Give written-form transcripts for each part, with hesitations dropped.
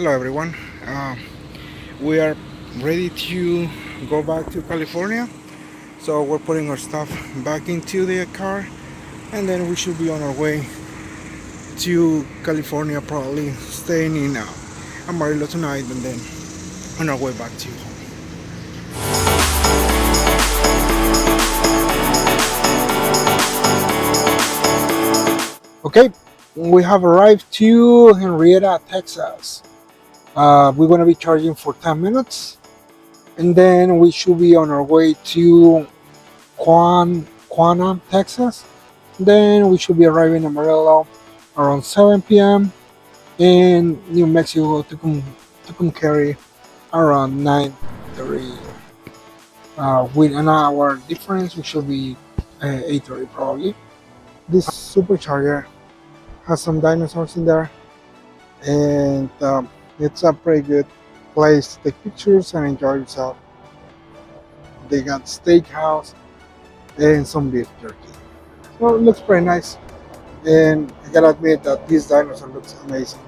Hello everyone. We are ready to go back to California. So we're putting our stuff back into the car and then we should be on our way to California, probably staying in Amarillo tonight and then on our way back to home. Okay, we have arrived to Henrietta, Texas. We're going to be charging for 10 minutes and then we should be on our way to Quanah, Texas. Then we should be arriving in Amarillo around 7 p.m. and New Mexico to come carry around 9:30. With an hour difference, we should be 8:30 probably. This supercharger has some dinosaurs in there, and it's a pretty good place to take pictures and enjoy yourself. They got steakhouse and some beef jerky. So it looks pretty nice, and I gotta admit that this dinosaur looks amazing.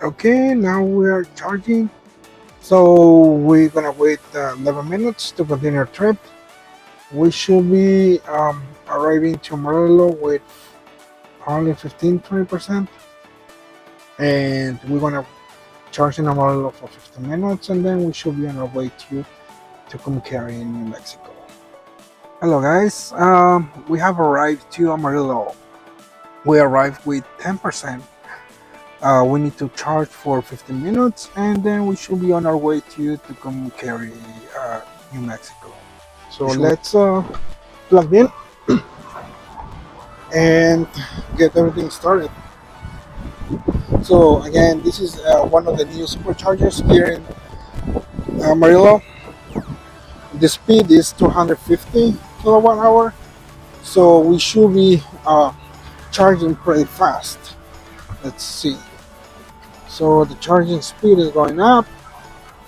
Okay, now we are charging. So we're gonna wait 11 minutes to continue our trip. We should be arriving to Amarillo with probably 15-20%. And we're gonna charge in Amarillo for 15 minutes and then we should be on our way to Tucumcari in New Mexico. Hello guys, we have arrived to Amarillo. We arrived with 10%. We need to charge for 15 minutes and then we should be on our way to Tucumcari, New Mexico. So let's plug in and get everything started. So again, this is one of the new superchargers here in Amarillo. The speed is 250 kilowatt hour, so we should be charging pretty fast. Let's see. So the charging speed is going up.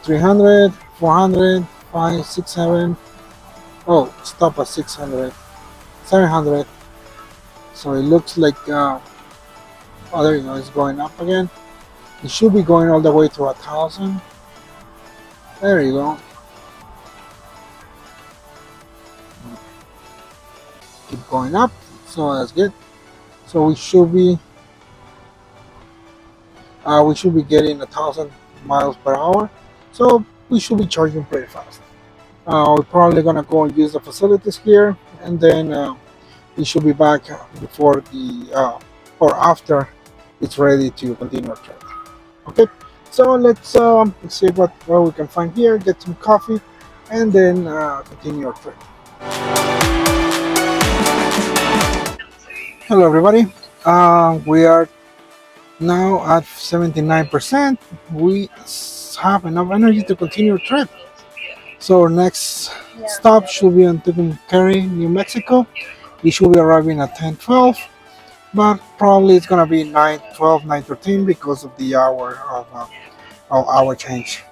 300, 400, 5, 6, 7. Oh, stop at 600, 700. So it looks like, oh, there you go, it's going up again. It should be going all the way to 1,000. There you go. Keep going up, so that's good. So we should be getting 1,000 miles per hour. So we should be charging pretty fast. We're probably gonna go and use the facilities here, and then we should be back before the or after it's ready to continue our trip. Okay, so let's see what we can find here, get some coffee, and then continue our trip. Hello everybody, we are now at 79%. We have enough energy to continue our trip. So our next stop should be on Tucumcari, New Mexico. We should be arriving at 10:12, but probably it's gonna be 9:12, 9:13 because of the hour of hour change.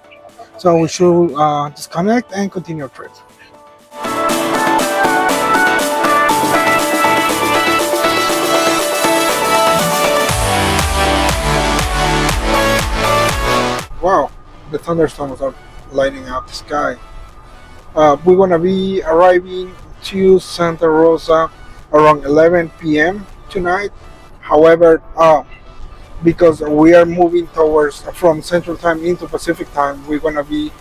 So we should disconnect and continue our trip. Wow, the thunderstorms are lighting up the sky. We're gonna be arriving to Santa Rosa around 11 p.m. tonight. However, because we are moving towards from Central Time into Pacific Time, we're gonna be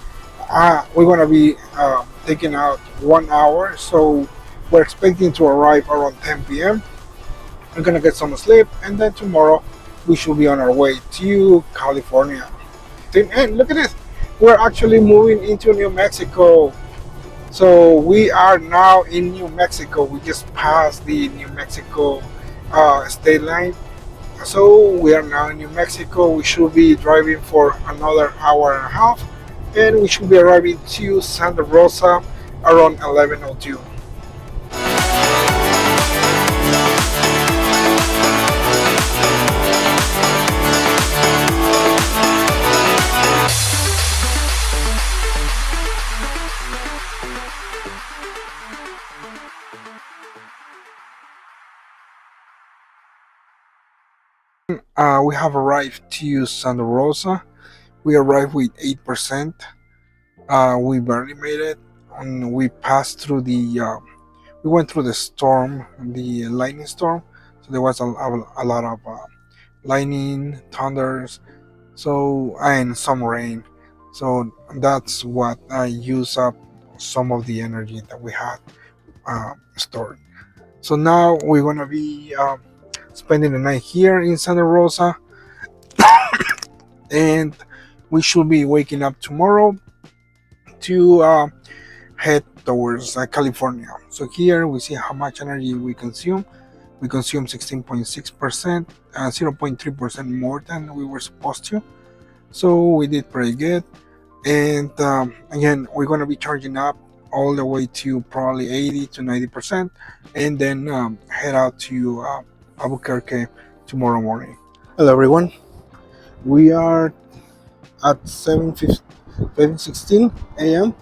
taking out 1 hour. So we're expecting to arrive around 10 p.m. I'm gonna get some sleep, and then tomorrow we should be on our way to California. And look at this, we're actually moving into New Mexico. So we are now in New Mexico. We just passed the New Mexico state line. So we are now in New Mexico. We should be driving for another hour and a half, and we should be arriving to Santa Rosa around 11:02. We have arrived to Santa Rosa. We arrived with 8%. We barely made it, and we passed through we went through the storm, the lightning storm. So there was a lot of lightning, thunders, so and some rain. So that's what used up some of the energy that we had stored. So now we're gonna be spending the night here in Santa Rosa, and we should be waking up tomorrow to head towards California. So here we see how much energy we consume. We consume 16.6%, 0.3% more than we were supposed to. So we did pretty good. And again, we're going to be charging up all the way to probably 80 to 90%, and then head out to Albuquerque tomorrow morning. Hello everyone, we are at 7:16 a.m.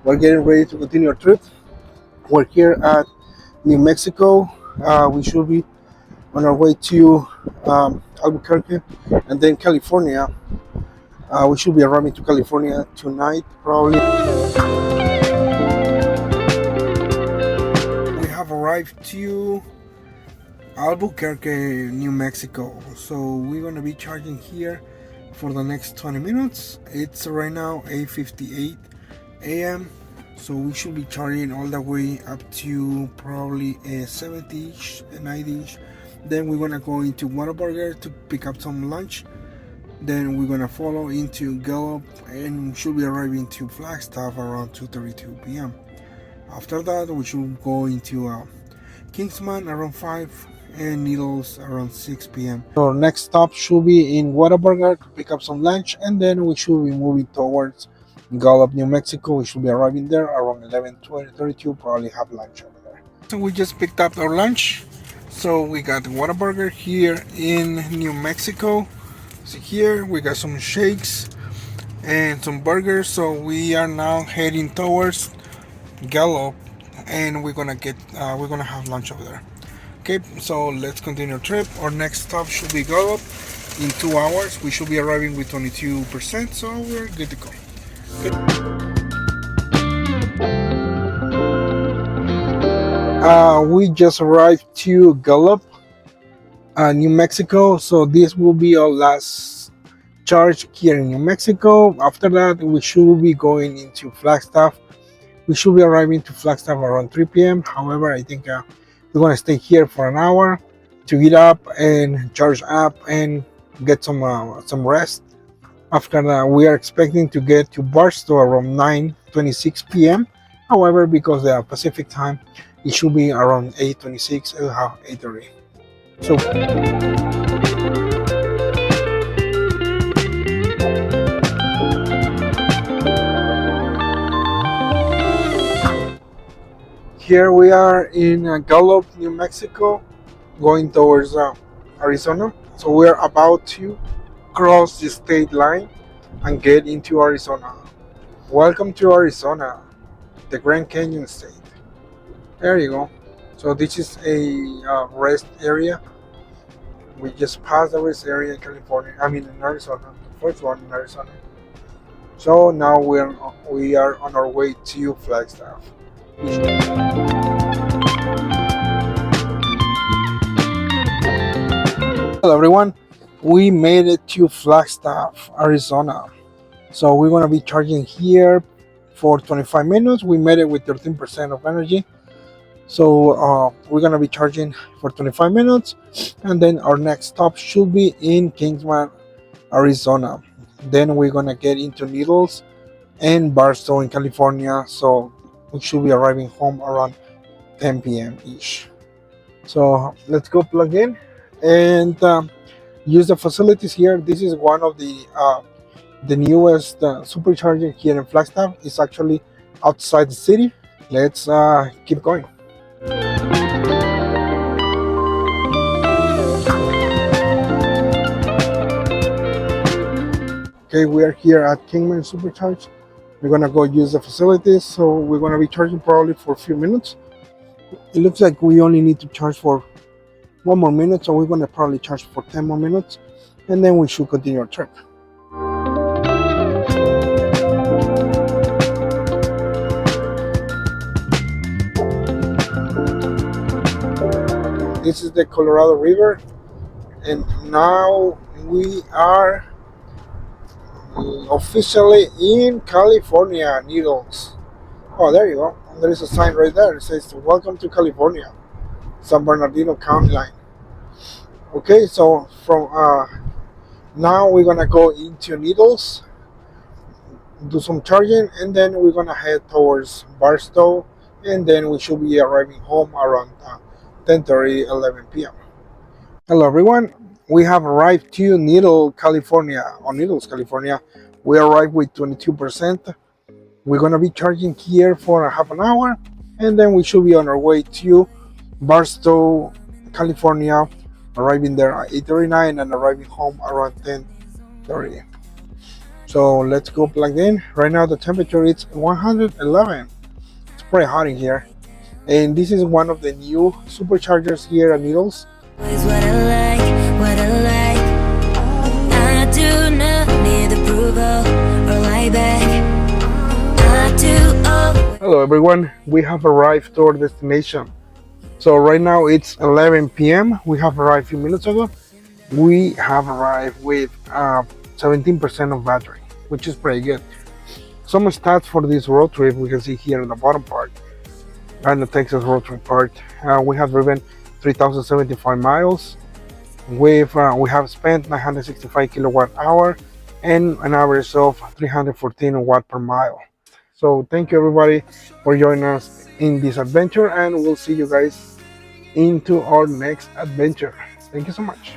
We're getting ready to continue our trip. We're here at New Mexico. We should be on our way to Albuquerque and then California. We should be arriving to California tonight, probably. We have arrived to Albuquerque, New Mexico. So we're going to be charging here for the next 20 minutes. It's right now 8:58 a.m. So we should be charging all the way up to probably 70-ish, 90-ish. Then we're gonna go into Whataburger to pick up some lunch. Then we're gonna follow into Gallup and should be arriving to Flagstaff around 2:32 p.m. After that, we should go into Kingsman around 5 and Needles around 6 p.m. So our next stop should be in Whataburger to pick up some lunch, and then we should be moving towards Gallup, New Mexico. We should be arriving there around 11:32. Probably have lunch over there. So we just picked up our lunch. So we got Whataburger here in New Mexico. So here we got some shakes and some burgers. So we are now heading towards Gallup, and we're gonna have lunch over there. Okay, so let's continue our trip. Our next stop should be Gallup. In 2 hours, we should be arriving with 22%. So we're good to go. We just arrived to Gallup, New Mexico. So this will be our last charge here in New Mexico. After that, we should be going into Flagstaff. We should be arriving to Flagstaff around 3 p.m. However, I think we're going to stay here for an hour to get up and charge up and get some rest. After that, we are expecting to get to Barstow around 9:26 p.m. However, because the Pacific time, it should be around 8:26, 8:30. So here we are in Gallup, New Mexico, going towards Arizona. So we are about to cross the state line and get into Arizona. Welcome to Arizona, the Grand Canyon state. There you go. So this is a rest area. We just passed the rest area in California. I mean in Arizona, the first one in Arizona. So now we are on our way to Flagstaff. Hello everyone. We made it to Flagstaff, Arizona. So we're gonna be charging here for 25 minutes. We made it with 13% of energy. So we're gonna be charging for 25 minutes, and then our next stop should be in Kingsman, Arizona. Then we're gonna get into Needles and Barstow in California. So we should be arriving home around 10 p.m. ish. So let's go plug in and use the facilities here. This is one of the newest supercharging here in Flagstaff. It's actually outside the city. Let's keep going. Okay, we are here at Kingman Supercharge. We're gonna go use the facilities. So we're gonna be charging probably for a few minutes. It looks like we only need to charge for one more minute, so we're gonna probably charge for 10 more minutes, and then we should continue our trip. This is the Colorado River, and now we are officially in California, Needles. Oh, there you go. There is a sign right there. It says, "Welcome to California, San Bernardino County line." Okay, so from now we're gonna go into Needles, do some charging, and then we're gonna head towards Barstow, and then we should be arriving home around 10:30, 11 p.m. Hello everyone, we have arrived to Needles, California. On Needles, California, we arrived with 22%. We're gonna be charging here for a half an hour, and then we should be on our way to Barstow, California, arriving there at 8:39 and arriving home around 10:30. So let's go plug in. Right now the temperature is 111. It's pretty hot in here. And this is one of the new superchargers here at Needles. Hello everyone, we have arrived to our destination. So right now it's 11 p.m. We have arrived a few minutes ago. We have arrived with 17% of battery, which is pretty good. Some stats for this road trip we can see here in the bottom part, and the Texas road trip part. We have driven 3,075 miles. We have spent 965 kilowatt hour and an average of 314 watt per mile. So thank you everybody for joining us in this adventure, and we'll see you guys into our next adventure. Thank you so much.